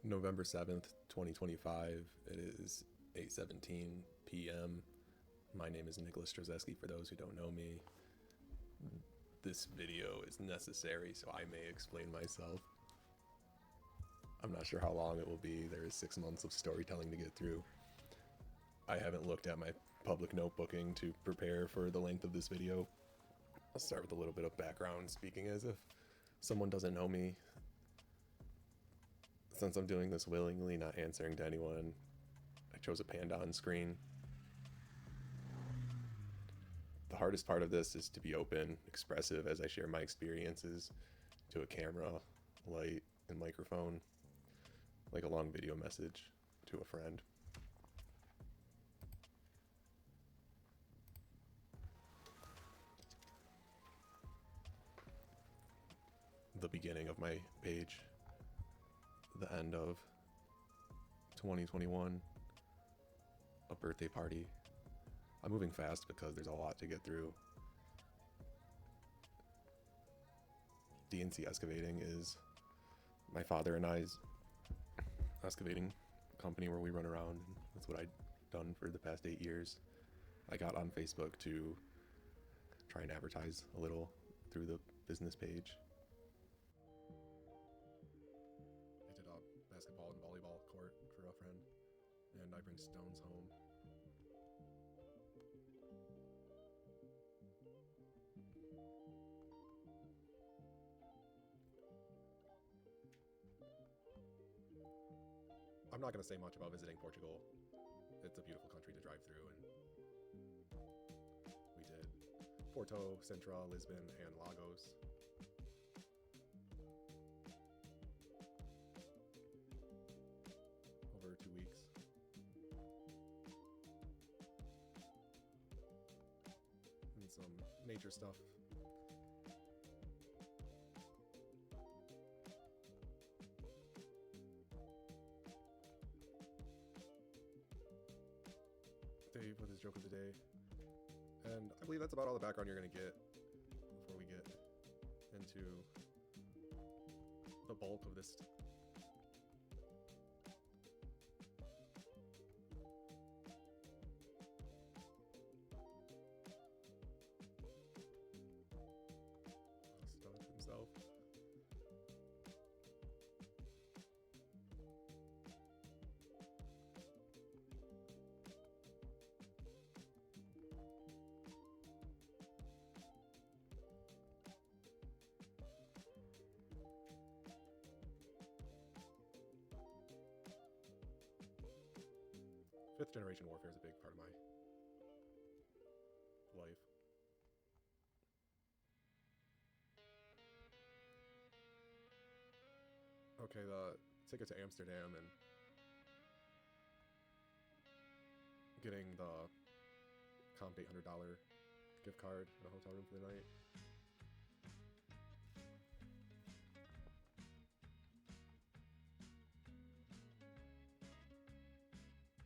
November 7th, 2025. It is 8:17 p.m. My name is Nicholas Strzeski for those who don't know me. This video is necessary, so I may explain myself. I'm not sure how long it will be. There is 6 months of storytelling to get through. I haven't looked at my public notebooking to prepare for the length of this video. I'll start with a little bit of background, speaking as if someone doesn't know me. Since I'm doing this willingly, not answering to anyone, I chose a panda on screen. The hardest part of this is to be open, expressive as I share my experiences to a camera, light, and microphone, like a long video message to a friend. The beginning of my page, the end of 2021, a birthday party. I'm moving fast because there's a lot to get through. DNC Excavating is my father and I's excavating company where we run around, and that's what I've done for the past 8 years. I got on Facebook to try and advertise a little through the business page. I did a basketball and volleyball court for a friend, and I bring stones home. I'm not going to say much about visiting Portugal. It's a beautiful country to drive through, and we did Porto, Sintra, Lisbon, and Lagos. Over 2 weeks. And some nature stuff. Dave with his joke of the day. And I believe that's about all the background you're going to get before we get into the bulk of this. Stunt himself. Fifth generation warfare is a big part of my life. Okay, the ticket to Amsterdam and getting the comp $800 gift card in a hotel room for the night.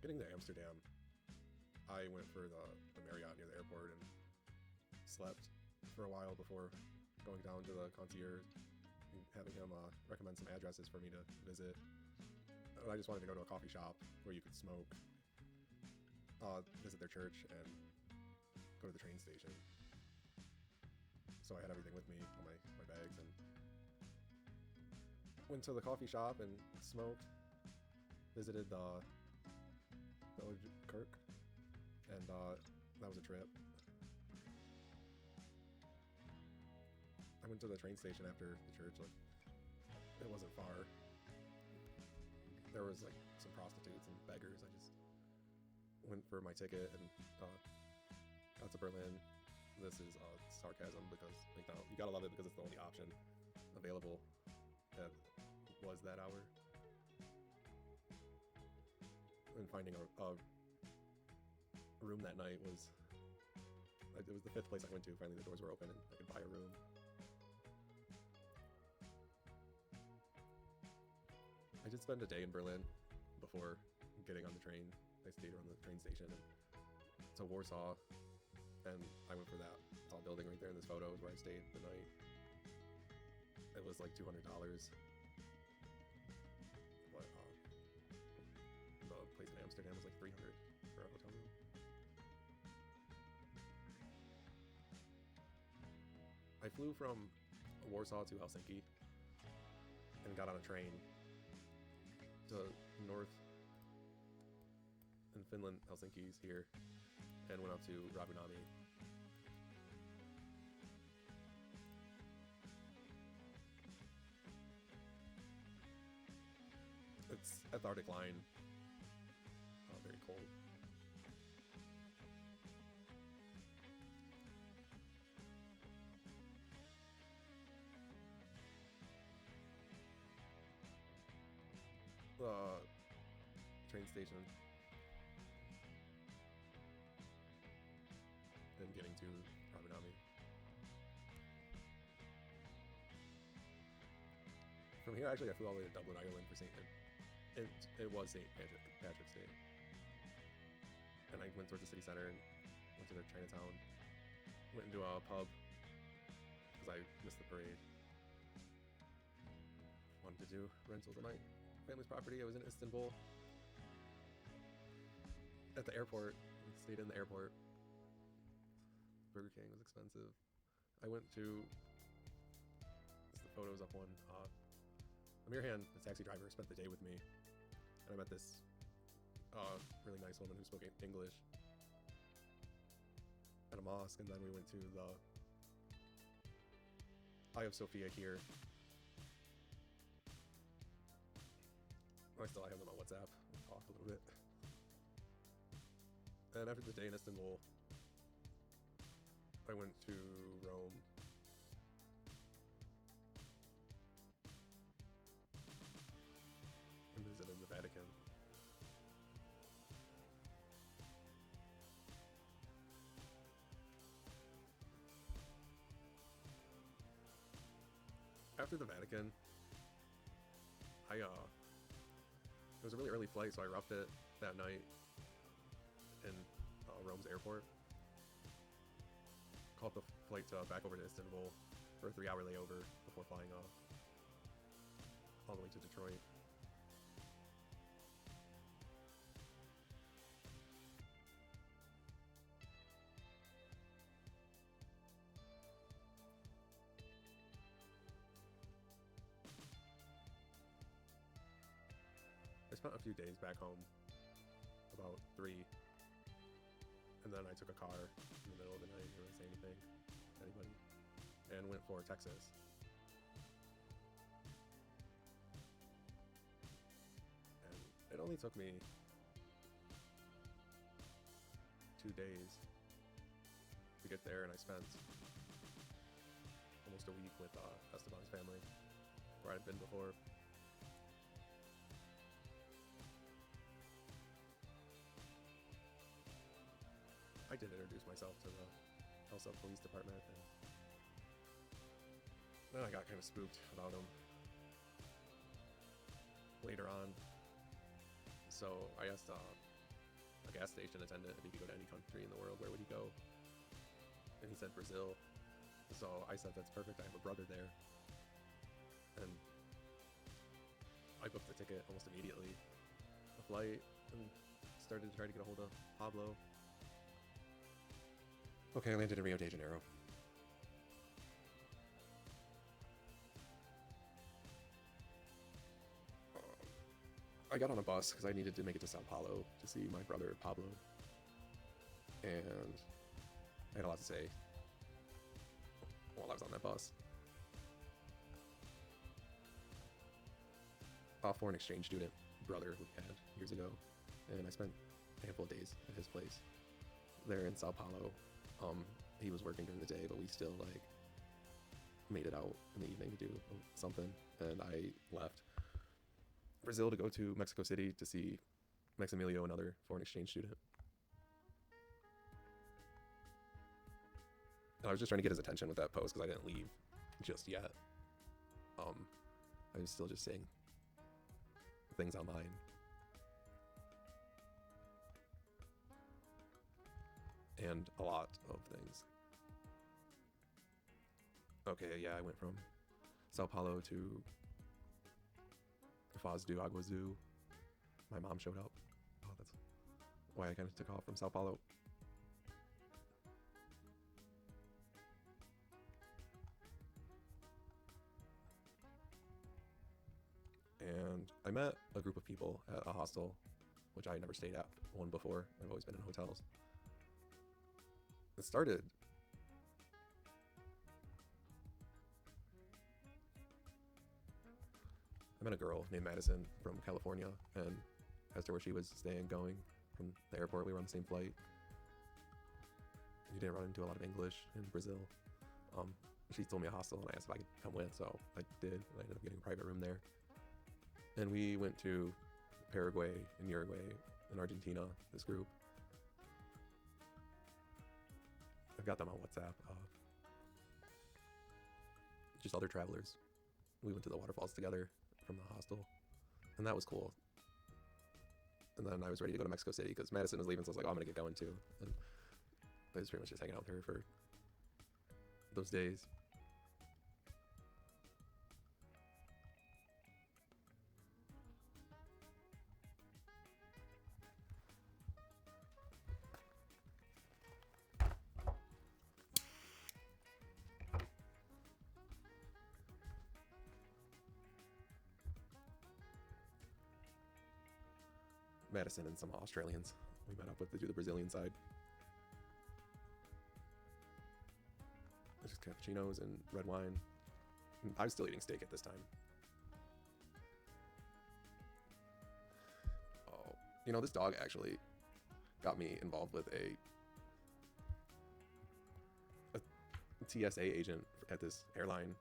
Getting to Amsterdam, I went for the Marriott near the airport and slept for a while before going down to the concierge and having him recommend some addresses for me to visit. And I just wanted to go to a coffee shop where you could smoke, visit their church, and go to the train station. So I had everything with me, all my bags, and went to the coffee shop and smoked, visited the Village Kirk, and that was a trip. I went to the train station after the church. Like, it wasn't far. There was like some prostitutes and beggars. I just went for my ticket and got to Berlin. This is sarcasm because McDonald's, you gotta love it because it's the only option available that was that hour. And finding a room that night was, it was the fifth place I went to. Finally the doors were open and I could buy a room. I did spend a day in Berlin before getting on the train. I stayed around the train station to Warsaw, and I went for that tall building right there in this photo is where I stayed the night. It was like $200, but Amsterdam was like 300 for a hotel room. I flew from Warsaw to Helsinki and got on a train to north in Finland, Helsinki's here, and went up to Rovaniemi. It's at the Arctic line. Very cold. Train station and getting to Rovaniemi. From here, actually, I flew all the way to Dublin, Ireland for it was St. Patrick's Day. And I went towards the city center and went to the Chinatown. Went into a pub because I missed the parade. Wanted to do rentals at my family's property. I was in Istanbul. At the airport. Stayed in the airport. Burger King was expensive. I went to... the photos up one. Amirhan, the taxi driver, spent the day with me. And I met this really nice woman who spoke English at a mosque, and then we went to the Eye of Sophia here. I still have them on WhatsApp. We'll talk a little bit. And after the day in Istanbul, I went to Rome. And visited the Vatican. After the Vatican, it was a really early flight, so I roughed it that night in Rome's airport. Caught the flight back over to Istanbul for a 3-hour layover before flying off all the way to Detroit. I spent a few days back home, about 3, and then I took a car in the middle of the night, didn't say anything to anybody, and went for Texas. And it only took me 2 days to get there, and I spent almost a week with Esteban's family, where I'd been before. I did introduce myself to the Tulsa Police Department, and then I got kind of spooked about them later on. So I asked a gas station attendant if he could go to any country in the world, where would he go? And he said Brazil. So I said, that's perfect, I have a brother there. And I booked the ticket almost immediately, a flight, and started to try to get a hold of Pablo. Okay, I landed in Rio de Janeiro. I got on a bus because I needed to make it to Sao Paulo to see my brother Pablo. And I had a lot to say while I was on that bus. A foreign exchange student brother we had years ago, and I spent a handful of days at his place there in Sao Paulo. He was working during the day, but we still made it out in the evening to do something, and I left Brazil to go to Mexico City to see Maximilio, another foreign exchange student. And I was just trying to get his attention with that post because I didn't leave just yet. I was still just saying things online. And a lot of things. Okay, yeah, I went from Sao Paulo to Foz do Iguazu. My mom showed up. Oh, that's why I kind of took off from Sao Paulo. And I met a group of people at a hostel, which I never stayed at one before. I've always been in hotels. It started I met a girl named Madison from California, and asked her where she was staying going from the airport. We were on the same flight. We didn't run into a lot of English in Brazil. She told me a hostel, and I asked if I could come with, so I did. And I ended up getting a private room there. And we went to Paraguay and Uruguay and Argentina, this group. I've got them on WhatsApp. Just other travelers. We went to the waterfalls together from the hostel, and that was cool. And then I was ready to go to Mexico City because Madison was leaving, so I was like, oh, I'm gonna get going too. And I was pretty much just hanging out with her for those days. Madison and some Australians we met up with to do the Brazilian side. Just cappuccinos and red wine. And I was still eating steak at this time. Oh, you know, this dog actually got me involved with a TSA agent at this airline,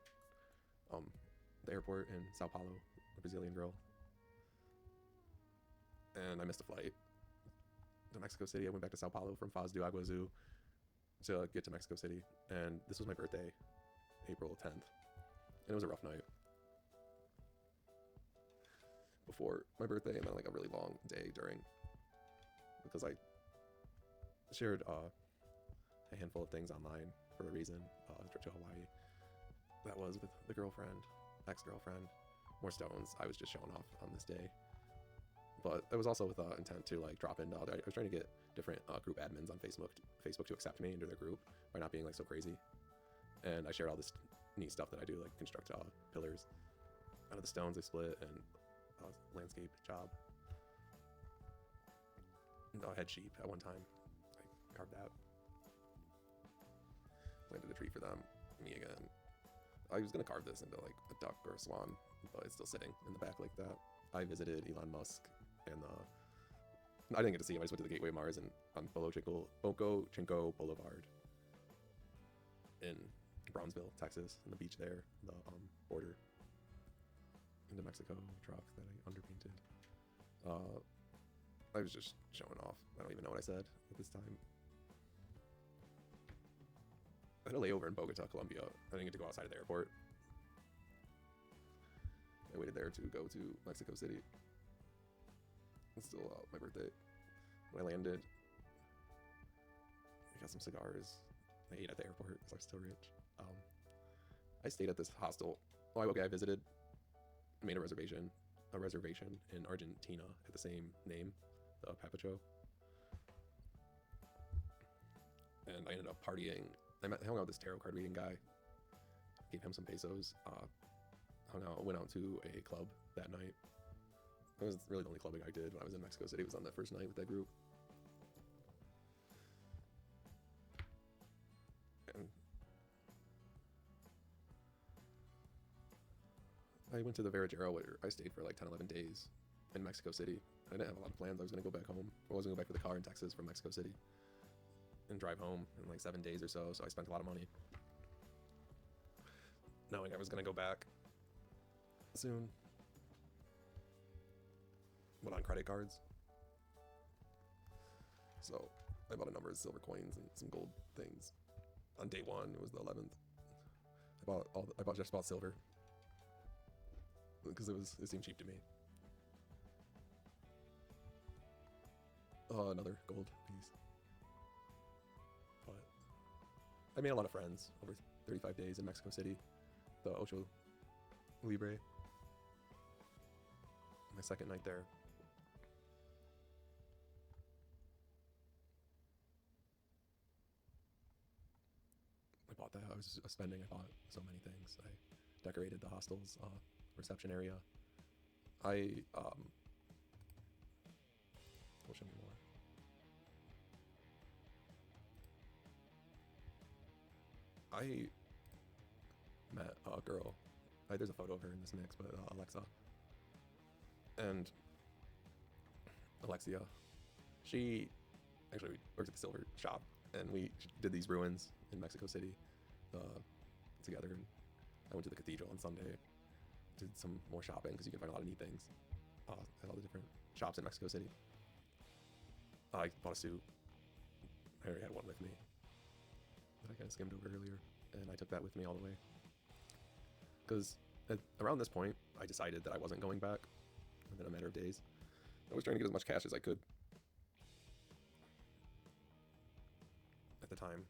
the airport in Sao Paulo, a Brazilian girl. And I missed a flight to Mexico City. I went back to Sao Paulo from Foz do Iguazu to get to Mexico City. And this was my birthday, April 10th. And it was a rough night before my birthday, and then like a really long day during, because I shared a handful of things online for a reason. Trip to Hawaii. That was with the girlfriend, ex-girlfriend. More stones. I was just showing off on this day. But it was also with intent to like drop into other. I was trying to get different group admins on Facebook to accept me into their group by not being like so crazy. And I shared all this neat stuff that I do, like construct pillars out of the stones I split, and landscape job. And I had sheep at one time. I carved out. Planted a tree for them. Me again. I was gonna carve this into like a duck or a swan, but it's still sitting in the back like that. I visited Elon Musk, and I didn't get to see him. I just went to the Gateway of Mars and on Boco Chinco Boulevard in Brownsville, Texas, and the beach there, the border into Mexico truck that I underpainted. I was just showing off. I don't even know what I said at this time. I had a layover in Bogota, Colombia. I didn't get to go outside of the airport. I waited there to go to Mexico City. It's still my birthday. When I landed, I got some cigars. I ate at the airport because I was still rich. I stayed at this hostel. I visited, made a reservation in Argentina at the same name, the Papacho. And I ended up partying. I hung out with this tarot card reading guy. Gave him some pesos. Went out to a club that night. It was really the only clubbing I did when I was in Mexico City. It was on that first night with that group. And I went to the Veradero where I stayed for like 10, 11 days in Mexico City. I didn't have a lot of plans. I was going to go back home. I was going to go back with the car in Texas from Mexico City and drive home in like 7 days or so. So I spent a lot of money knowing I was going to go back soon, but on credit cards. So I bought a number of silver coins and some gold things. On day one, it was the 11th. I just bought silver because it seemed cheap to me. Another gold piece. But I made a lot of friends over 35 days in Mexico City. The Ocho Libre. My second night there. bought that. I was spending. I bought so many things. I decorated the hostel's reception area. We'll show me more. I met a girl. There's a photo of her in this mix, but Alexa. And Alexia, she actually works at the silver shop, and we did these ruins in Mexico City together. And I went to the cathedral on Sunday, did some more shopping because you can find a lot of neat things at all the different shops in Mexico City. I bought a suit. I already had one with me that I kind of skimmed over earlier, and I took that with me all the way. Because around this point, I decided that I wasn't going back within a matter of days. I was trying to get as much cash as I could at the time.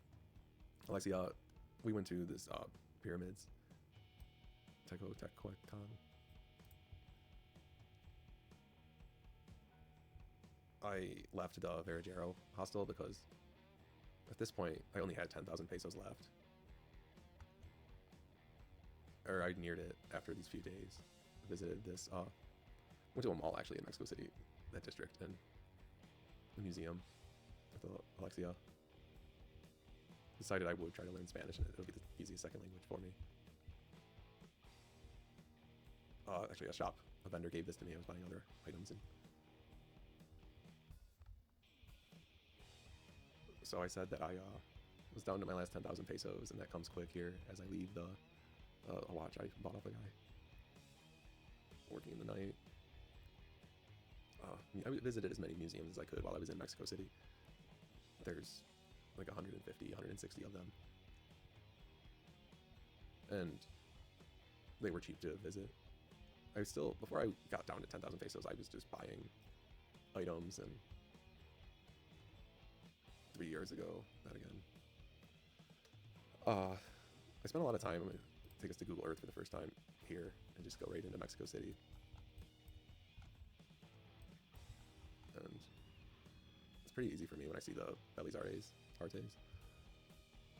Alexia, we went to this pyramids, Teotihuacan. I left the Verajero hostel because at this point I only had 10,000 pesos left. Or I neared it after these few days. Visited this, went to a mall actually in Mexico City, that district, and the museum with Alexia. Decided I would try to learn Spanish and it would be the easiest second language for me. Actually a vendor gave this to me. I was buying other items, and so I said that I was down to my last 10,000 pesos, and that comes quick here as I leave a watch I bought off a guy working in the night. I visited as many museums as I could while I was in Mexico City. There's like 150, 160 of them. And they were cheap to visit. Before I got down to 10,000 pesos, I was just buying items, and 3 years ago, that again. I spent a lot of time. I'm gonna take us to Google Earth for the first time here and just go right into Mexico City. And it's pretty easy for me when I see the Bellas Artes,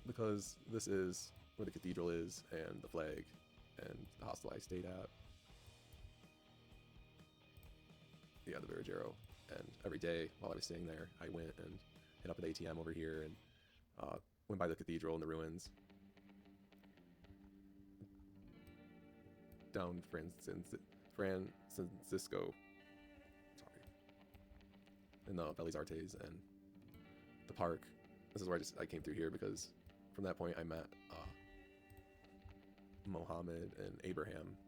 because this is where the cathedral is, and the flag, and the hostel I stayed at. Yeah, the Verajero. And every day while I was staying there, I went and hit up an ATM over here and went by the cathedral and the ruins. Down Francisco, and the Bellas Artes and the park. This is where I came through here because from that point I met Mohammed and Abraham.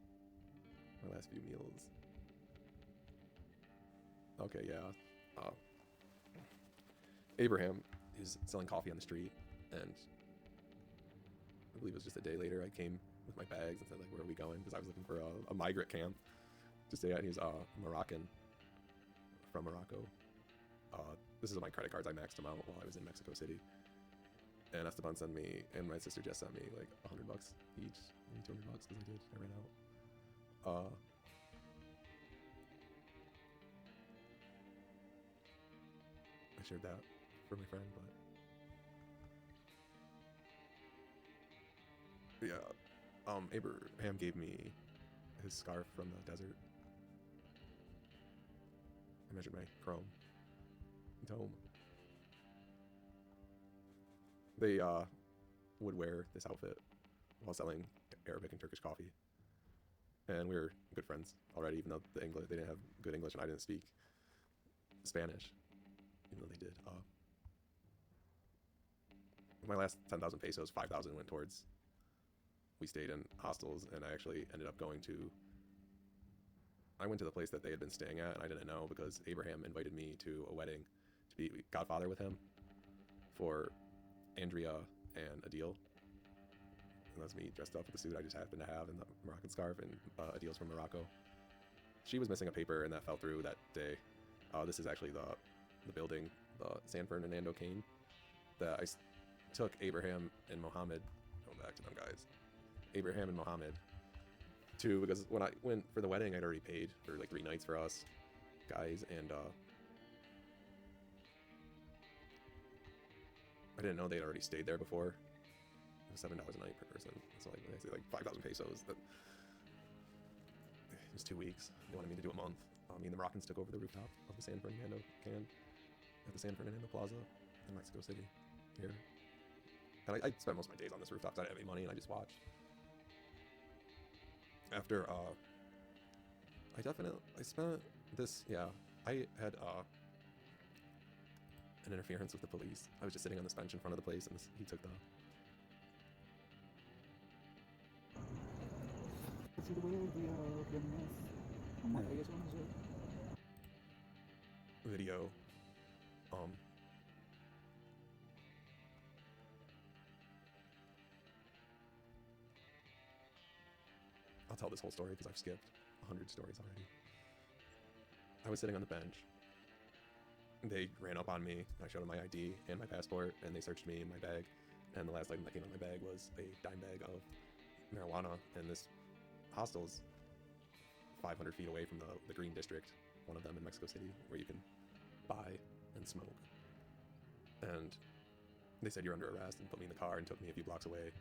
My last few meals. Okay, yeah. Abraham is selling coffee on the street, and I believe it was just a day later I came with my bags and said, like, where are we going? Because I was looking for a migrant camp to stay at. And he was Moroccan, from Morocco. This is my credit cards. I maxed them out while I was in Mexico City. And Esteban sent me, and my sister Jess sent me like $100 each, maybe $200 because I ran out. I shared that for my friend, but yeah. Abraham gave me his scarf from the desert. I measured my chrome dome. They would wear this outfit while selling Arabic and Turkish coffee, and we were good friends already. Even though they didn't have good English, and I didn't speak Spanish, even though they did. My last 10,000 pesos, 5,000 went towards. We stayed in hostels, and I actually ended up I went to the place that they had been staying at, and I didn't know because Abraham invited me to a wedding to be godfather with him for Andrea and Adil. And that's me dressed up with the suit I just happened to have and the Moroccan scarf, and Adil's from Morocco. She was missing a paper, and that fell through that day. This is actually the building, the San Fernando cane, that I took Abraham and Mohammed, going back to them guys, Abraham and Mohammed, to, because when I went for the wedding, I'd already paid for like 3 nights for us guys, and I didn't know they'd already stayed there before. $7 a night per person. So like I say like 5,000 pesos. That it was 2 weeks. They wanted me to do a month. Me and the Moroccans took over the rooftop of the San Fernando can at the San Fernando Plaza in Mexico City here. And I spent most of my days on this rooftop because I didn't have any money and I just watched. After I spent this, yeah, I had an interference with the police. I was just sitting on this bench in front of the place and he took the... video. I'll tell this whole story because I've skipped 100 stories already. I was sitting on the bench. They ran up on me. I showed them my ID and my passport, and they searched me and my bag. And the last item that came out of my bag was a dime bag of marijuana. And this hostel's 500 feet away from the Green District, one of them in Mexico City, where you can buy and smoke. And they said, "You're under arrest," and put me in the car and took me a few blocks away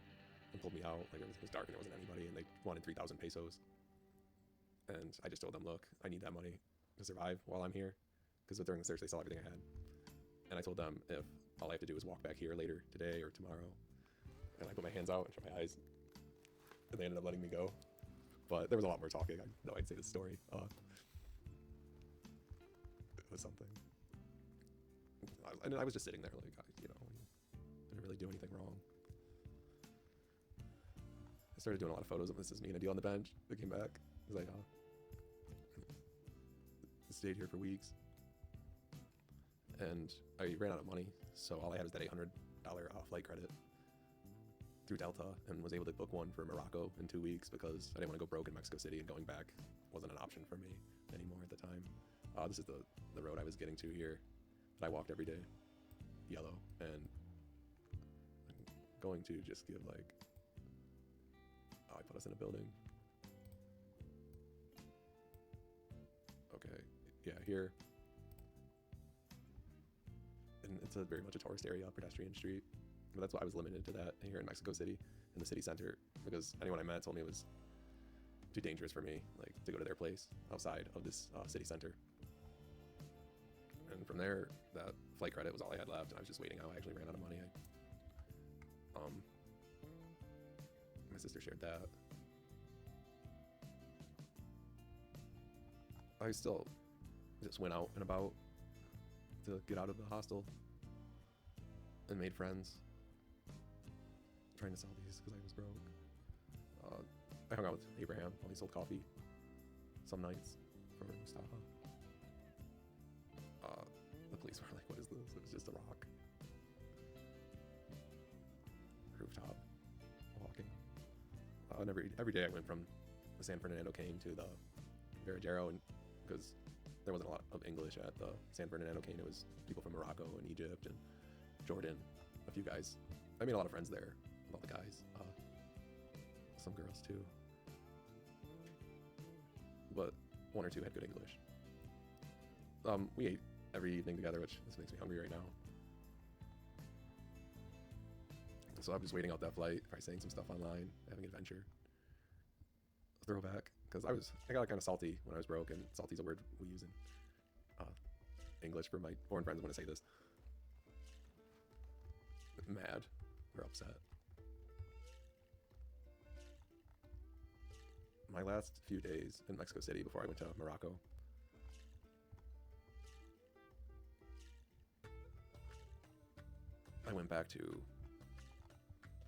and pulled me out. Like it was dark and there wasn't anybody, and they wanted 3,000 pesos. And I just told them, "Look, I need that money to survive while I'm here," because during the search they saw everything I had. And I told them if all I have to do is walk back here later today or tomorrow, and I put my hands out and shut my eyes, and they ended up letting me go. But there was a lot more talking. I know I'd say this story. It was something. And I was just sitting there like, I didn't really do anything wrong. I started doing a lot of photos of this as me and a deal on the bench. I came back. I was like, I stayed here for weeks. And I ran out of money, so all I had was that $800 flight credit through Delta, and was able to book one for Morocco in 2 weeks because I didn't want to go broke in Mexico City, and going back wasn't an option for me anymore at the time. This is the road I was getting to here that I walked every day, yellow, and I'm going to just give like, I put us in a building. Okay, yeah, here. And it's very much a tourist area, pedestrian street. But that's why I was limited to that here in Mexico City, in the city center, because anyone I met told me it was too dangerous for me, like to go to their place outside of this city center. And from there, that flight credit was all I had left, and I was just waiting out. I actually ran out of money. My sister shared that. I still just went out and about to get out of the hostel and made friends trying to sell these because I was broke. I hung out with Abraham while he sold coffee some nights for Mustafa. The police were like, "What is this?" It was just a rock. Rooftop. Walking. And every day I went from the San Fernando cane to the Veradero, and because there wasn't a lot of English at the San Fernando cane, it was people from Morocco and Egypt and Jordan, a few guys. I made a lot of friends there, a lot of guys, some girls too, but one or two had good English. We ate every evening together, which this makes me hungry right now. So I'm just waiting out that flight, probably saying some stuff online, having an adventure. Throwback, because I got kind of salty when I was broke, and salty is a word we use in English for my foreign friends when I say this. Mad or upset. My last few days in Mexico City before I went to Morocco, I went back to,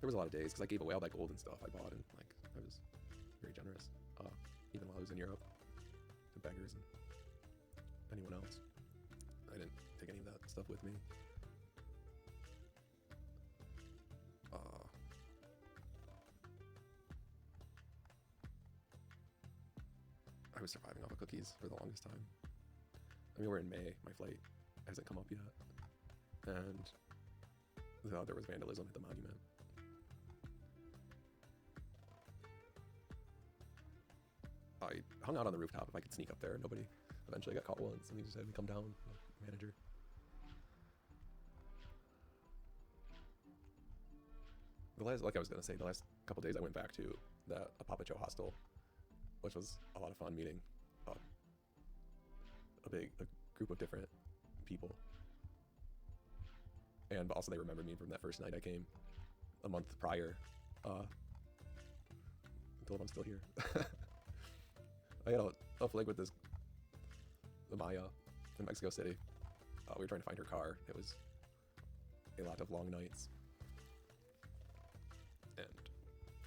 there was a lot of days because I gave away all that gold and stuff I bought, and like I was very generous, even while I was in Europe, to beggars and anyone else. I didn't take any of that stuff with me. I was surviving off of cookies for the longest time. I mean, we're in May, my flight hasn't come up yet, and there was vandalism at the monument. I hung out on the rooftop if I could sneak up there. Nobody. Eventually I got caught once, and he just had me come down, the manager. like I was gonna say, the last couple days I went back to the Apapacho hostel, which was a lot of fun meeting uh, a group of different people, and also they remembered me from that first night I came a month prior. Told I'm still here. I had a fling with the Maya in Mexico City. We were trying to find her car. It was a lot of long nights. And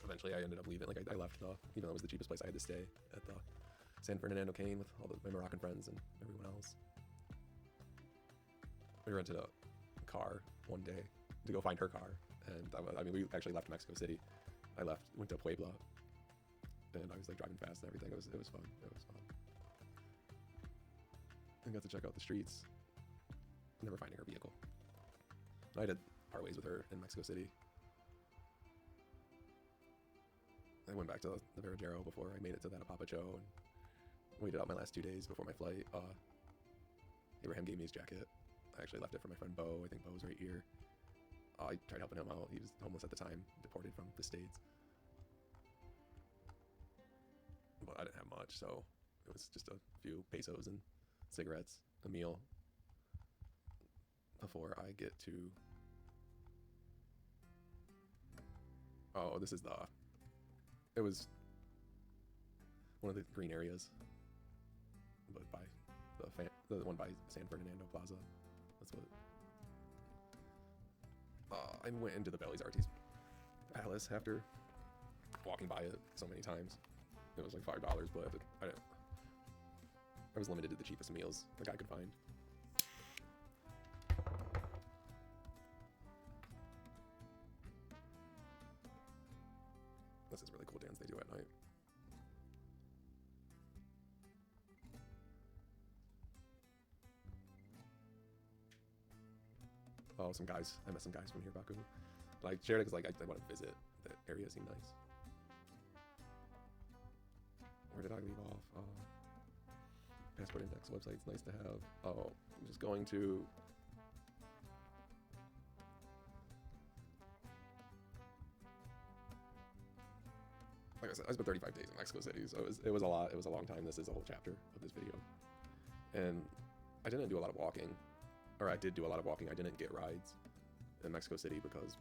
eventually I ended up leaving. Like I left even though it was the cheapest place I had to stay, at the San Fernando Cane with all my Moroccan friends and everyone else. We rented a car one day to go find her car. And we actually left Mexico City. Went to Puebla, and I was like driving fast and everything. It was fun. It was fun. I got to check out the streets. Never finding her vehicle. I did part ways with her in Mexico City. I went back to the Veradero before I made it to that Apapacho and waited out my last 2 days before my flight. Abraham gave me his jacket. I actually left it for my friend Bo. I think Bo's right here. I tried helping him out. He was homeless at the time, deported from the States. But I didn't have much, so it was just a few pesos and cigarettes, a meal, before I get to... Oh, it was one of the green areas, but by the one by San Fernando Plaza. That's what... I went into the Belize Artes Palace after walking by it so many times. It was like $5, but I was limited to the cheapest meals like I could find. This is a really cool dance they do at night. Oh, I met some guys from here, Baku. But I shared it because I want to visit. The area seemed nice. Where did I leave off? Passport index website's nice to have. Oh, I'm just going to... Like I said, I spent 35 days in Mexico City, so it was a lot. It was a long time. This is a whole chapter of this video. And I didn't do a lot of walking. Or I did do a lot of walking. I didn't get rides in Mexico City because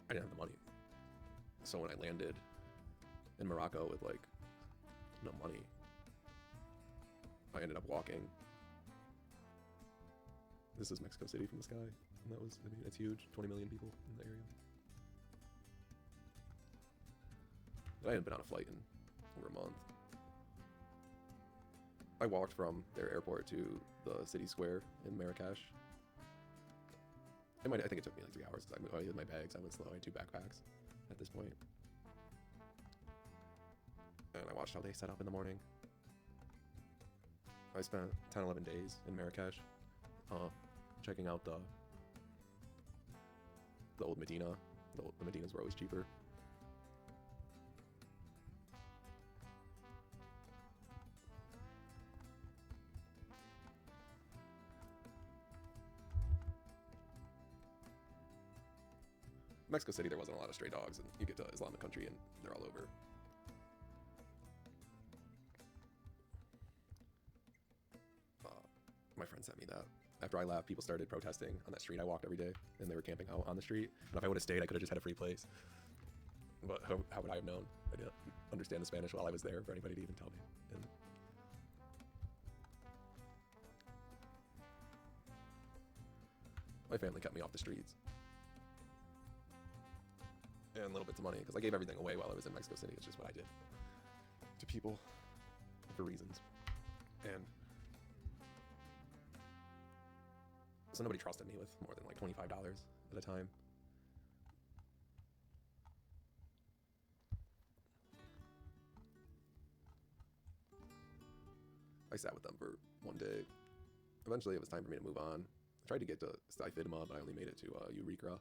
I didn't have the money. So when I landed in Morocco with like no money, I ended up walking. This is Mexico City from the sky, and it's huge. 20 million people in the area. But I hadn't been on a flight in over a month. I walked from their airport to the city square in Marrakesh. I think it took me like 3 hours because I had my bags. I went slow. I had 2 backpacks at this point. And I watched how they set up in the morning. I spent 10, 11 days in Marrakesh checking out the old Medina. The Medinas were always cheaper. Mexico City, there wasn't a lot of stray dogs, and you get to Islamic country and they're all over. My friend sent me that. After I left, people started protesting on that street I walked every day, and they were camping out on the street. And if I would have stayed, I could have just had a free place. But how would I have known? I didn't understand the Spanish while I was there for anybody to even tell me. And my family kept me off the streets. And little bits of money, because I gave everything away while I was in Mexico City. It's just what I did to people for reasons. And so nobody trusted me with more than like $25 at a time. I sat with them for one day. Eventually it was time for me to move on. I tried to get to Stifidma, but I only made it to Eureka,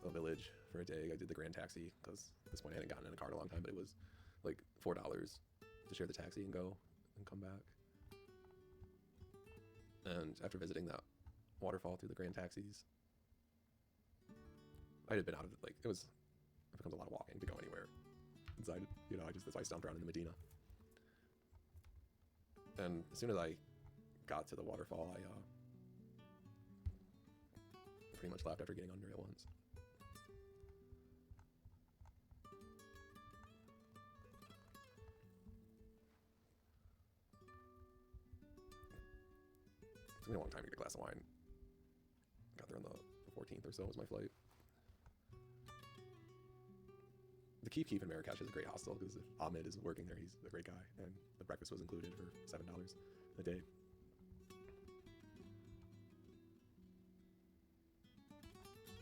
a village, for a day. I did the Grand Taxi because at this point I hadn't gotten in a car in a long time, but it was like $4 to share the taxi and go and come back. And after visiting that waterfall through the Grand Taxis, I had been out of it, like, it becomes a lot of walking to go anywhere inside, you know, that's why I stomped around in the Medina. And as soon as I got to the waterfall, I pretty much left after getting under it once. It took me a long time to get a glass of wine. Got there on the 14th or so was my flight. The Keep in Marrakesh is a great hostel because if Ahmed is working there, he's a great guy, and the breakfast was included for $7 a day.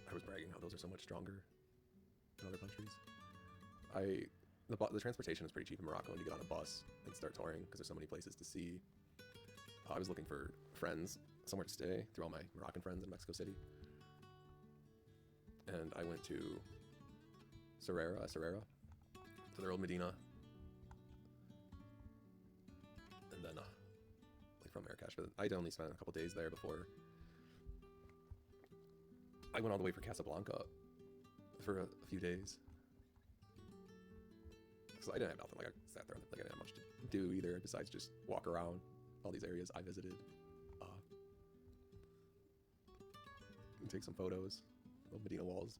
I was bragging how those are so much stronger in other countries. The transportation is pretty cheap in Morocco, and you get on a bus and start touring because there's so many places to see. I was looking for friends, somewhere to stay through all my Moroccan friends in Mexico City. And I went to Serrera, to their old Medina. And then, like from Marrakesh, but I'd only spent a couple days there before I went all the way for Casablanca for a few days. So I didn't have nothing, like I sat there, like I didn't have much to do either besides just walk around all these areas I visited. And take some photos of Medina walls.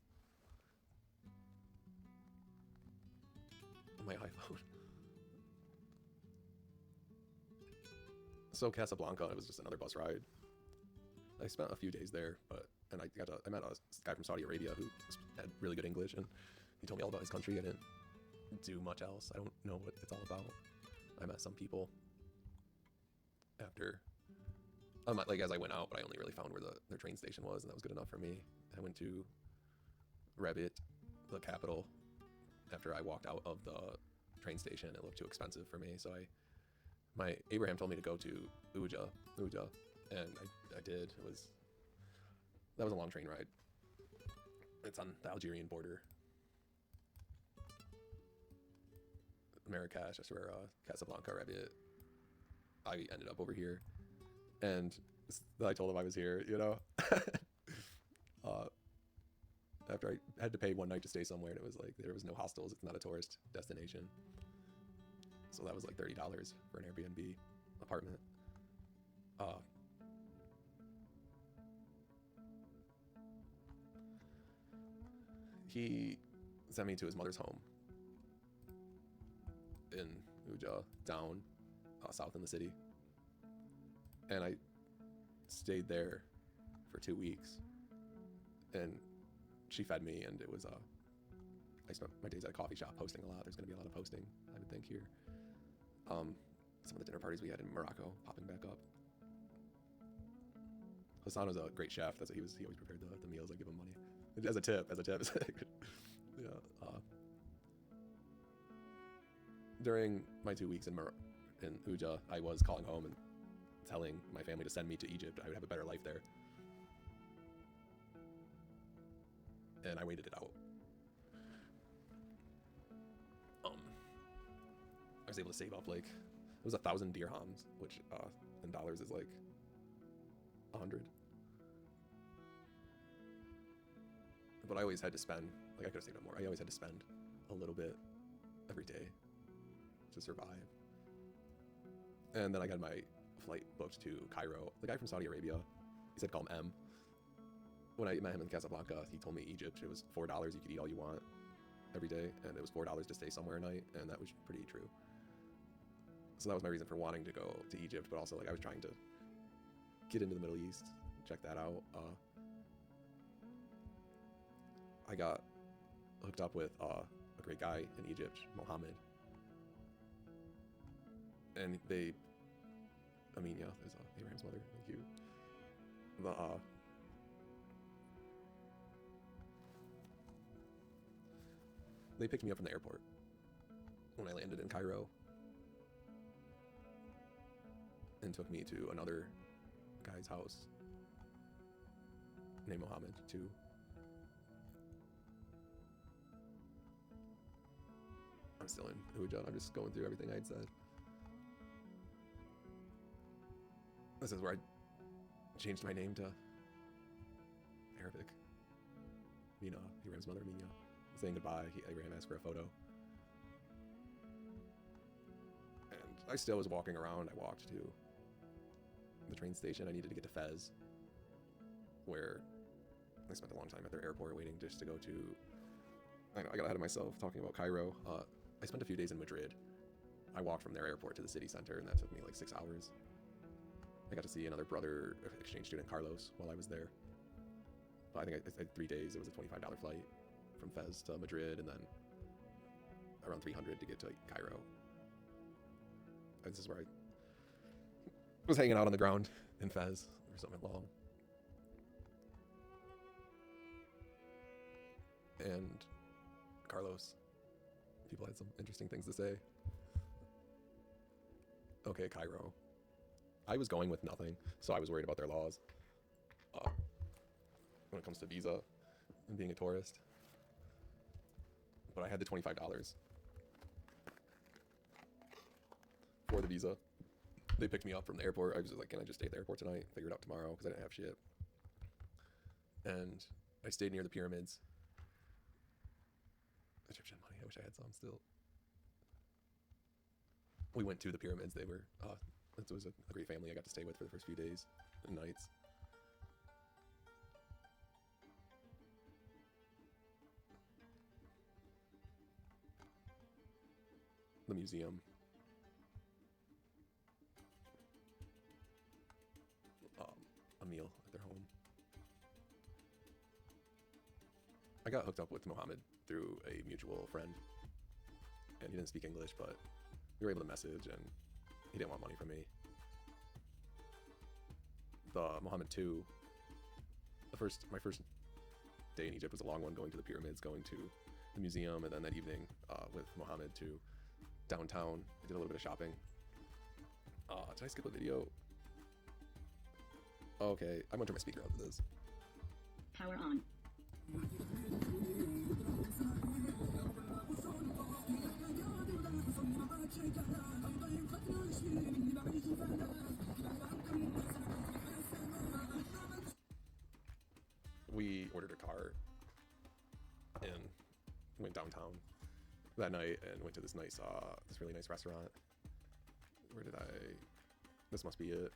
On my iPhone. So Casablanca, it was just another bus ride. I spent a few days there, I met a guy from Saudi Arabia who had really good English, and he told me all about his country. I didn't do much else. I don't know what it's all about. I met some people after, like as I went out, but I only really found where their train station was, and that was good enough for me. I went to Rabat, the capital, after I walked out of the train station. It looked too expensive for me, so Abraham told me to go to Uja, and I did. That was a long train ride. It's on the Algerian border. Marrakesh, Essaouira, Casablanca, Rabat. I ended up over here, and I told him I was here, you know. After I had to pay one night to stay somewhere, and it was like there was no hostels. It's not a tourist destination, so that was like $30 for an Airbnb apartment. He sent me to his mother's home in Uja, down south in the city, and I stayed there for 2 weeks, and she fed me, and it was I spent my days at a coffee shop posting a lot. There's going to be a lot of posting, I would think, here. Some of the dinner parties we had in Morocco popping back up. Hassan was a great chef. That's what he always prepared the meals. I give him money as a tip. Yeah. During my 2 weeks in Uja, I was calling home and telling my family to send me to Egypt. I would have a better life there. And I waited it out. I was able to save up like, it was 1,000 dirhams, which in dollars is like 100. But I always had to spend, like I could have saved up more. I always had to spend a little bit every day to survive. And then I got my flight booked to Cairo. The guy from Saudi Arabia, he said call him M. When I met him in Casablanca, he told me Egypt, it was $4, you could eat all you want every day, and it was $4 to stay somewhere a night, and that was pretty true. So that was my reason for wanting to go to Egypt, but also like I was trying to get into the Middle East, check that out. I got hooked up with a great guy in Egypt, Mohammed. And there's Abraham's mother, thank you. They picked me up from the airport when I landed in Cairo and took me to another guy's house named Mohammed too. I'm still in Uja. I'm just going through everything I'd said. This is where I changed my name to Arabic. Hiram's mother, Mina, saying goodbye. Hiram asked for a photo. And I still was walking around. I walked to the train station. I needed to get to Fez, where I spent a long time at their airport waiting just to go to... I know, I got ahead of myself talking about Cairo. I spent a few days in Madrid. I walked from their airport to the city center, and that took me like 6 hours. I got to see another brother exchange student, Carlos, while I was there. But I think I had 3 days. It was a $25 flight from Fez to Madrid, and then around 300 to get to Cairo. And this is where I was hanging out on the ground in Fez for something long. And Carlos, people had some interesting things to say. Okay, Cairo. I was going with nothing, so I was worried about their laws. When it comes to visa and being a tourist. But I had the $25 for the visa. They picked me up from the airport. I was just like, can I just stay at the airport tonight? Figure it out tomorrow, because I didn't have shit. And I stayed near the pyramids. Egyptian money, I wish I had some still. We went to the pyramids. They were, it was a great family I got to stay with for the first few days and nights. The museum. A meal at their home. I got hooked up with Mohammed through a mutual friend, and he didn't speak English, but we were able to message, and he didn't want money from me. The Mohammed 2, my first day in Egypt was a long one, going to the pyramids, going to the museum, and then that evening with Mohammed to downtown. I did a little bit of shopping. Did I skip a video? Oh, okay, I'm gonna turn my speaker up for this. Power on. We ordered a car and went downtown that night and went to this really nice restaurant. Where did this must be it.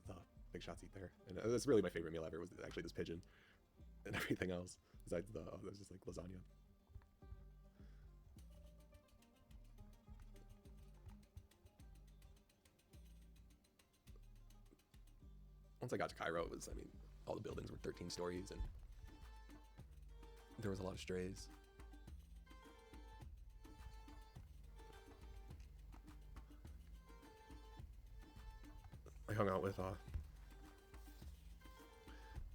The Big Shots Eat There. And that's really my favorite meal ever, was actually this pigeon. And everything else, besides that was just like lasagna. Once I got to Cairo, all the buildings were 13 stories, and there was a lot of strays. I hung out with,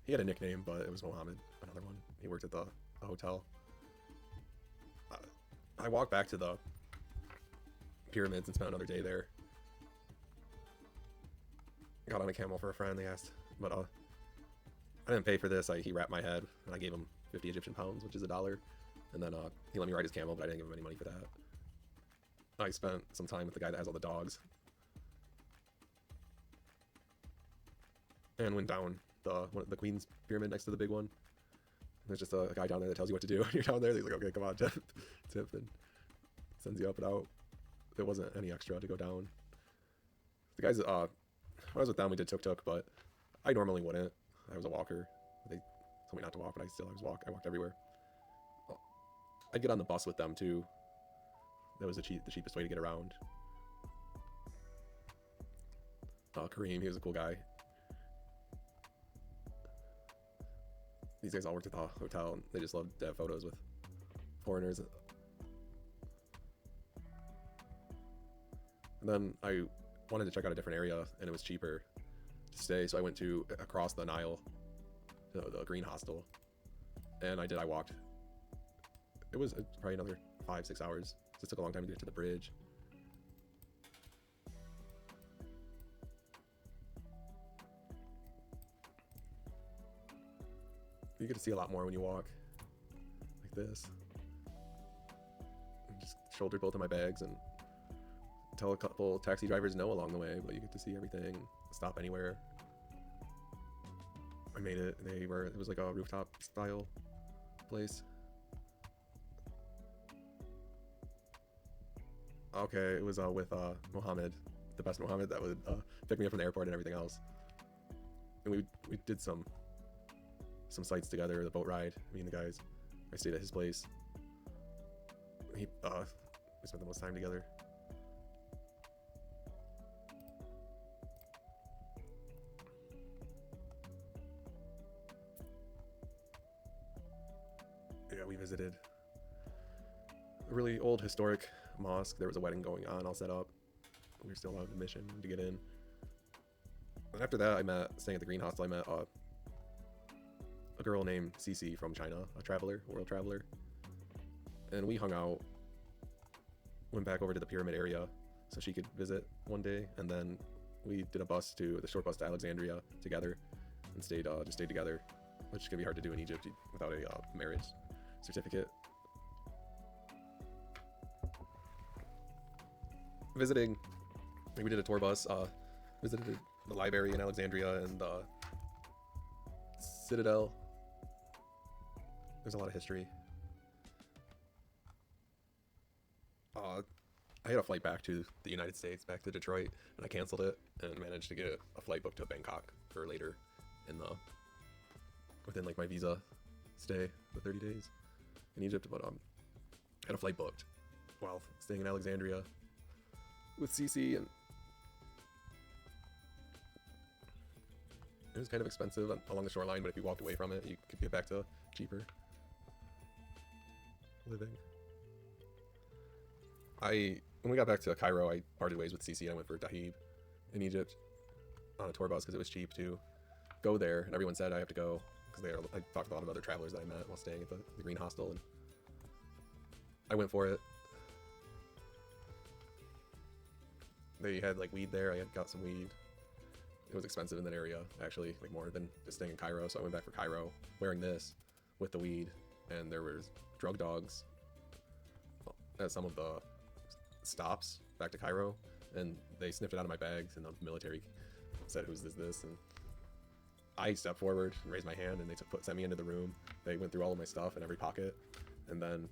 he had a nickname, but it was Mohammed, another one. He worked at the hotel. I walked back to the pyramids and spent another day there. Got on a camel for a friend, they asked, but I didn't pay for this. He wrapped my head, and I gave him 50 Egyptian pounds, which is $1. And then he let me ride his camel, but I didn't give him any money for that. I spent some time with the guy that has all the dogs. And went down the Queen's Pyramid next to the big one. There's just a guy down there that tells you what to do when you're down there. He's like, okay, come on, tip, and sends you up and out. There wasn't any extra to go down. The guys, when I was with them, we did tuk-tuk, but I normally wouldn't. I was a walker. They told me not to walk, but I walked everywhere. I'd get on the bus with them too. That was the cheapest way to get around. Kareem, he was a cool guy. These guys all worked at the hotel, and they just loved to have photos with foreigners. And then I wanted to check out a different area, and it was cheaper to stay, so I went across the Nile to the Green Hostel, and I walked. It was probably another 5-6 hours. It took a long time to get to the bridge. You get to see a lot more when you walk like this. I just shouldered both of my bags and tell a couple taxi drivers no along the way, but you get to see everything, stop anywhere. I made it. It was like a rooftop style place. Okay, it was with Mohammed, the best Mohammed that would pick me up from the airport and everything else. And we did some sights together, the boat ride, me and the guys. I stayed at his place. We spent the most time together. Yeah, we visited a really old historic mosque. There was a wedding going on, all set up. We were still on admission to get in. And after that, staying at the Green Hostel, I met a girl named Cici from China, a world traveler. And we hung out, went back over to the pyramid area so she could visit one day. And then we did the short bus to Alexandria together and stayed together, which can be hard to do in Egypt without a marriage certificate. Visiting, we did a tour bus, visited the library in Alexandria and the Citadel. There's a lot of history. I had a flight back to the United States, back to Detroit, and I canceled it and managed to get a flight booked to Bangkok for later within like my visa stay, the 30 days in Egypt. But I had a flight booked while staying in Alexandria with Cici, and it was kind of expensive along the shoreline, but if you walked away from it, you could get back to cheaper living. When we got back to Cairo, I parted ways with Cici and I went for Dahib in Egypt on a tour bus because it was cheap to go there, and everyone said I have to go because I talked to a lot of other travelers that I met while staying at the Green Hostel, and I went for it. They had like weed there. I got some weed. It was expensive in that area, actually, like more than just staying in Cairo. So I went back for Cairo wearing this with the weed, and there was drug dogs at some of the stops back to Cairo, and they sniffed it out of my bags, and the military said, "Who's this?" And I stepped forward and raised my hand, and they sent me into the room. They went through all of my stuff in every pocket, and then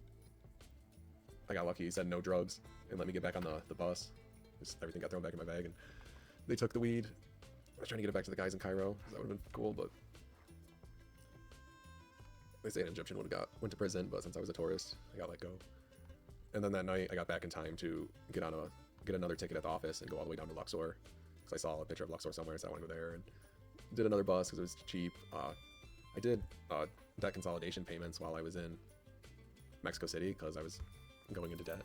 I got lucky. He said no drugs and let me get back on the bus. Just everything got thrown back in my bag, and they took the weed. I was trying to get it back to the guys in Cairo because that would have been cool, but they say an Egyptian went to prison, but since I was a tourist, I got let go. And then that night, I got back in time to get another ticket at the office and go all the way down to Luxor because I saw a picture of Luxor somewhere, so I want to go there, and did another bus because it was cheap. I did debt consolidation payments while I was in Mexico City because I was going into debt.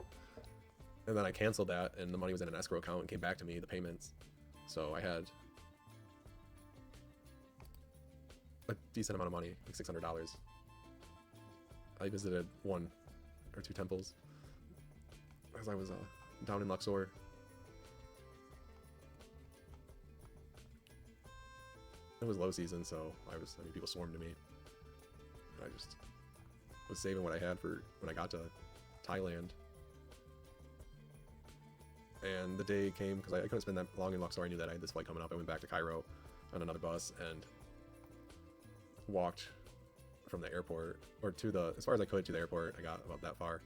And then I canceled that, and the money was in an escrow account and came back to me, the payments. So I had a decent amount of money, like $600. I visited 1 or 2 temples as I was down in Luxor. It was low season, so people swarmed to me. And I just was saving what I had for when I got to Thailand. And the day came because I couldn't spend that long in Luxor. I knew that I had this flight coming up. I went back to Cairo on another bus and walked from the airport as far as I could to the airport. I got about that far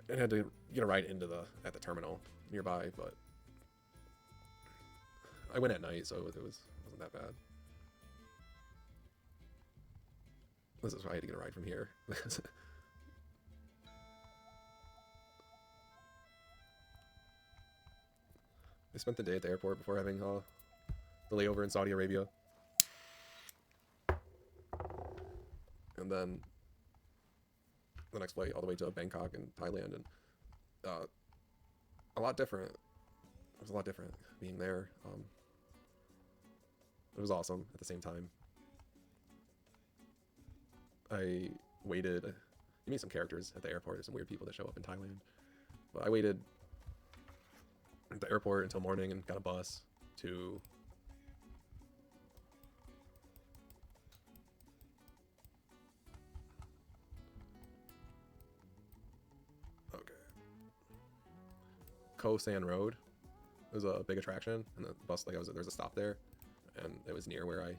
and had to get a ride at the terminal nearby, but I went at night, so it wasn't that bad. This is why I had to get a ride from here. I spent the day at the airport before having the layover in Saudi Arabia. And then the next flight all the way to Bangkok and Thailand, and a lot different. It was a lot different being there. It was awesome at the same time. I waited. You meet some characters at the airport. There's some weird people that show up in Thailand. But I waited at the airport until morning and got a bus to Khao San Road. It was a big attraction, and the bus, there's a stop there. and it was near where I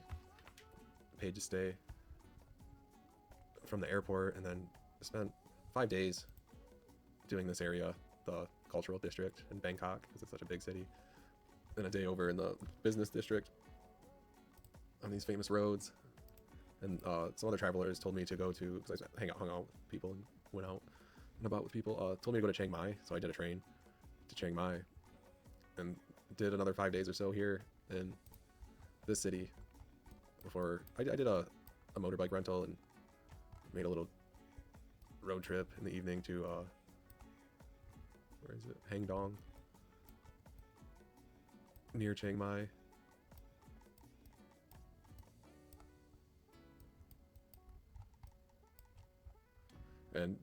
paid to stay from the airport, and then spent 5 days doing this area, the cultural district in Bangkok, because it's such a big city, and a day over in the business district on these famous roads. And some other travelers told me to go to, because I hung out with people and went out and about with people, told me to go to Chiang Mai, so I did a train to Chiang Mai and did another 5 days or so here in this city before I did a motorbike rental and made a little road trip in the evening to where is it, Hang Dong, near Chiang Mai. And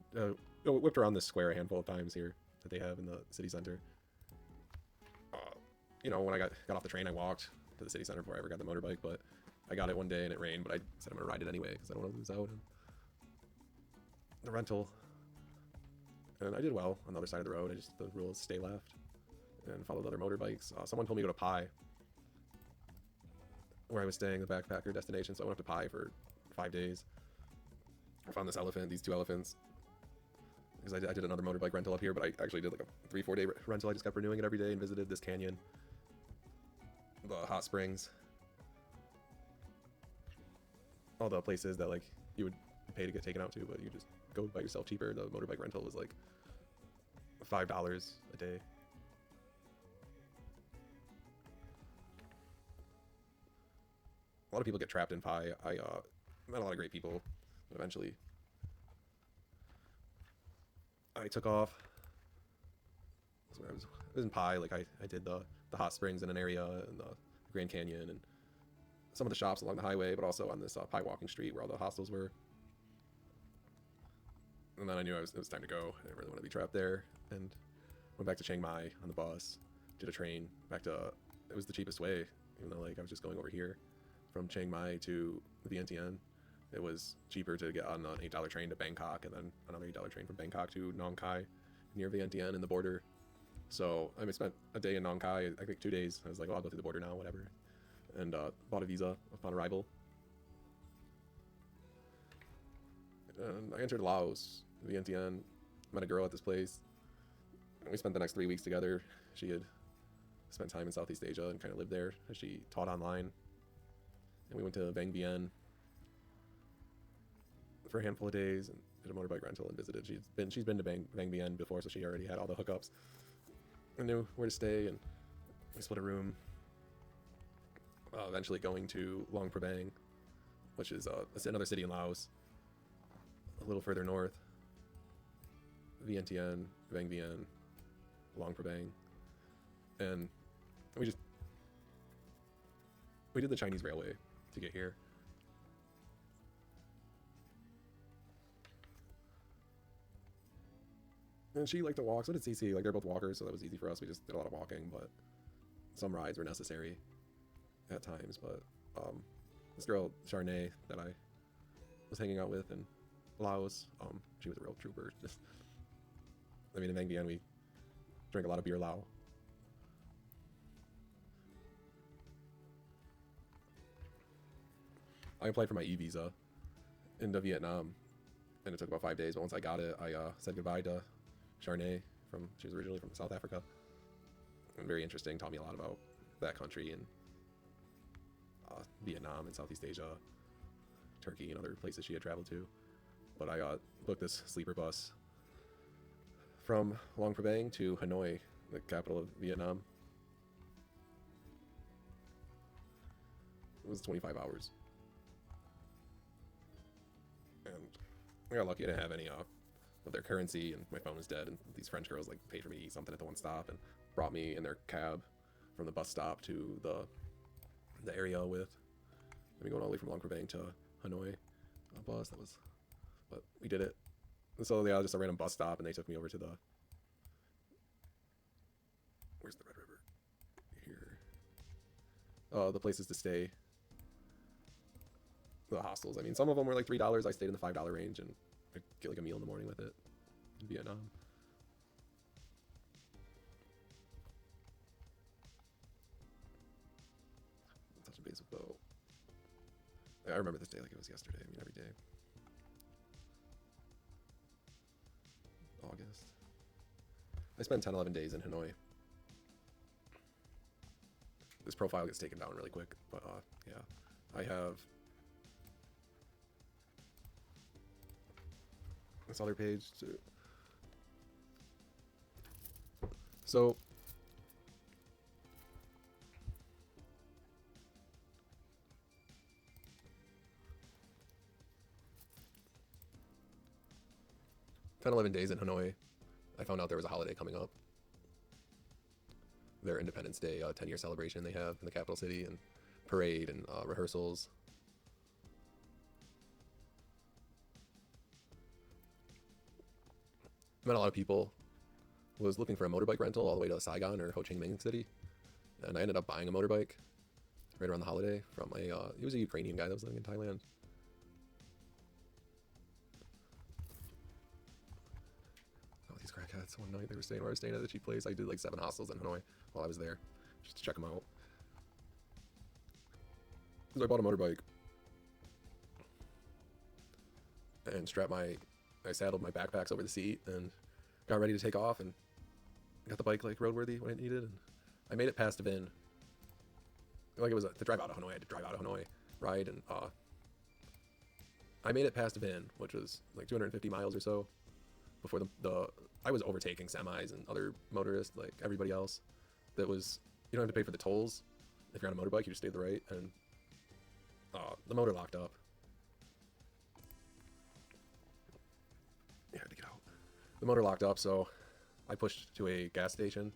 whipped around this square a handful of times here that they have in the city center. When I got off the train, I walked to the city center before I ever got the motorbike, but I got it one day and it rained, but I said I'm gonna ride it anyway because I don't want to lose out on the rental. And I did well on the other side of the road. The rules stay left and followed other motorbikes. Someone told me to go to Pai, where I was staying, the backpacker destination, so I went up to Pai for 5 days. I found these 2 elephants, because I did another motorbike rental up here, but I actually did like a 3-4 day rental. I just kept renewing it every day and visited this canyon, the hot springs, all the places that like you would pay to get taken out to, but you just go by yourself cheaper. The motorbike rental was like $5 a day. A lot of people get trapped in Pai. I met a lot of great people. Eventually, I took off. I was in Pai. Like I did the hot springs in an area and the Grand Canyon and some of the shops along the highway, but also on this Pai walking street where all the hostels were. And then I knew it was time to go. I didn't really want to be trapped there, and went back to Chiang Mai on the bus. Did a train back to. It was the cheapest way, even though like I was just going over here from Chiang Mai to Vientiane. It was cheaper to get on an $8 train to Bangkok, and then another $8 train from Bangkok to Nong Khai, near Vientiane in the border. So I spent a day in Nong Khai, I think 2 days. I was like, oh, I'll go through the border now, whatever. And bought a visa upon arrival. And I entered Laos, Vientiane, met a girl at this place. And we spent the next 3 weeks together. She had spent time in Southeast Asia and kind of lived there. She taught online. And we went to Vang Vienne for a handful of days and did a motorbike rental and visited. She's been to Vang Vienne before, so she already had all the hookups and knew where to stay, and we split a room. Eventually going to Luang Prabang, which is another city in Laos, a little further north. Vientiane, Vang Vienne, Luang Prabang, and we did the Chinese railway to get here. And she liked to walk, so did Cece. Like, they're both walkers, so that was easy for us. We just did a lot of walking, but some rides were necessary at times. But this girl, Charnay, that I was hanging out with in Laos, she was a real trooper. In Vang Vienne, we drank a lot of beer Lao. I applied for my e-visa into Vietnam, and it took about 5 days, but once I got it, I said goodbye to Charnay. She was originally from South Africa, and very interesting, taught me a lot about that country and Vietnam and Southeast Asia, Turkey and other places she had traveled to. But I booked this sleeper bus from Luang Prabang to Hanoi, the capital of Vietnam. It was 25 hours. And I got lucky. I didn't have any of their currency, and my phone was dead, and these French girls like paid for me to eat something at the one stop and brought me in their cab from the bus stop to the area with me going all the way from Luang Prabang to Hanoi on a bus. But we did it. And so yeah, just a random bus stop, and they took me over to where's the Red River? Here. The places to stay. The hostels. Some of them were like $3. I stayed in the $5 range, and I'd get like a meal in the morning with it in Vietnam. Touching base with I remember this day like it was yesterday. I mean, every day. August. I spent 10, 11 days in Hanoi. This profile gets taken down really quick, but yeah. I have this other page too. So ten, 11 days in Hanoi, I found out there was a holiday coming up. Their Independence Day 10-year celebration they have in the capital city, and parade and rehearsals. Met a lot of people. Was looking for a motorbike rental all the way to Saigon or Ho Chi Minh City, and I ended up buying a motorbike right around the holiday from he was a Ukrainian guy that was living in Thailand. Oh, these crackheads! One night they were staying where I was staying at the cheap place. I did like 7 hostels in Hanoi while I was there, just to check them out. So I bought a motorbike and I saddled my backpacks over the seat and got ready to take off and got the bike like roadworthy when it needed. And I made it past Vin. Like it was to drive out of Hanoi. I had to drive out of Hanoi, ride, and I made it past Vin, which was like 250 miles or so before I was overtaking semis and other motorists, like everybody else. That was, you don't have to pay for the tolls if you're on a motorbike. You just stay to the right, and the motor locked up. Yeah, I had to get out. The motor locked up, so I pushed to a gas station.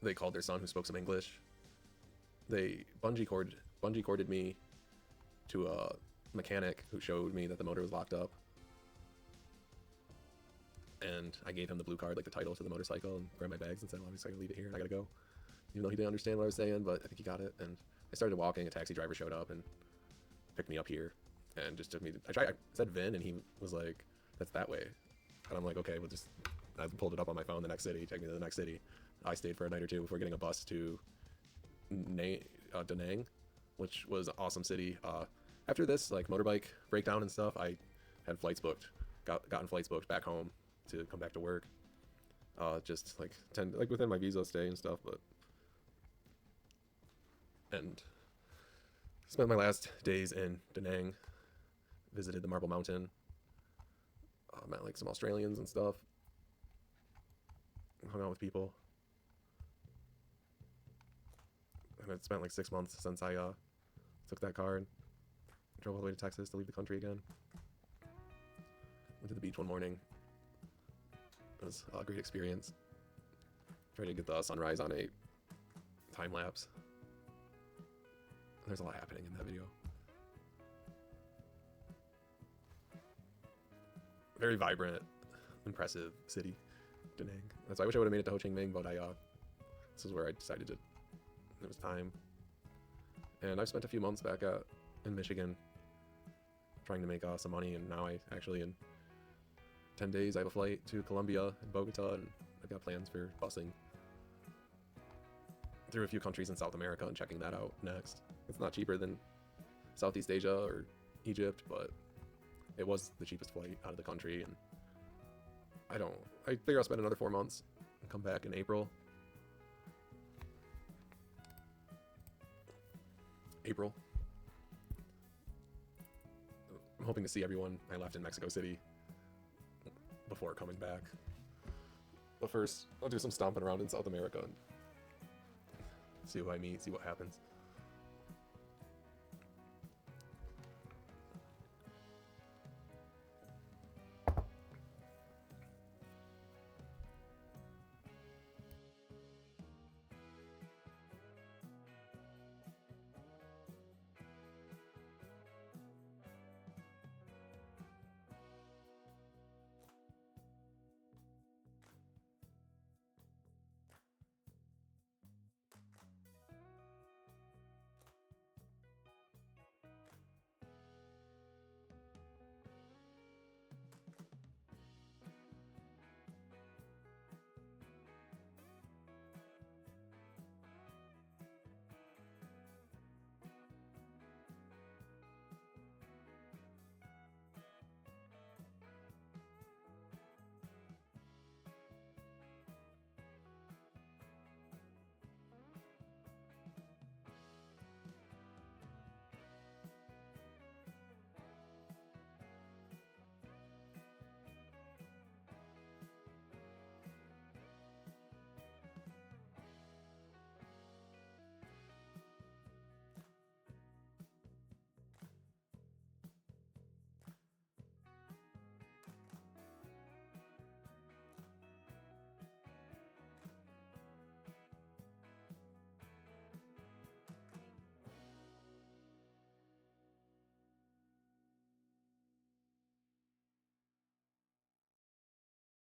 They called their son, who spoke some English. They bungee corded me to a mechanic who showed me that the motor was locked up. And I gave him the blue card, like the title to the motorcycle, and grabbed my bags and said, well, I'm just gonna leave it here and I gotta go. Even though he didn't understand what I was saying, but I think he got it. And I started walking. A taxi driver showed up and picked me up here and just took me to, I said Vin, and he was like, that's that way. And I'm like, okay, we'll just, I pulled it up on my phone, the next city, take me to the next city. I stayed for a night or two before getting a bus to Da Nang, which was an awesome city. After this, like, motorbike breakdown and stuff, I had flights booked, gotten flights booked back home to come back to work. Just like within my visa stay and stuff, and spent my last days in Da Nang, visited the Marble Mountain, met like some Australians and stuff, hung out with people, and I'd spent like 6 months since I took that car and drove all the way to Texas to leave the country again. Went to the beach one morning. It was a great experience. Tried to get the sunrise on a time lapse. There's a lot happening in that video. Very vibrant, impressive city, Da Nang. That's why I wish I would have made it to Ho Chi Minh, but this is where I decided it was time. And I've spent a few months back in Michigan trying to make some money, and now I actually, in 10 days, I have a flight to Colombia and Bogota, and I've got plans for busing through a few countries in South America and checking that out next. It's not cheaper than Southeast Asia or Egypt, but it was the cheapest flight out of the country, and I figure I'll spend another 4 months and come back in April. I'm hoping to see everyone I left in Mexico City before coming back. But first, I'll do some stomping around in South America and see who I meet, see what happens.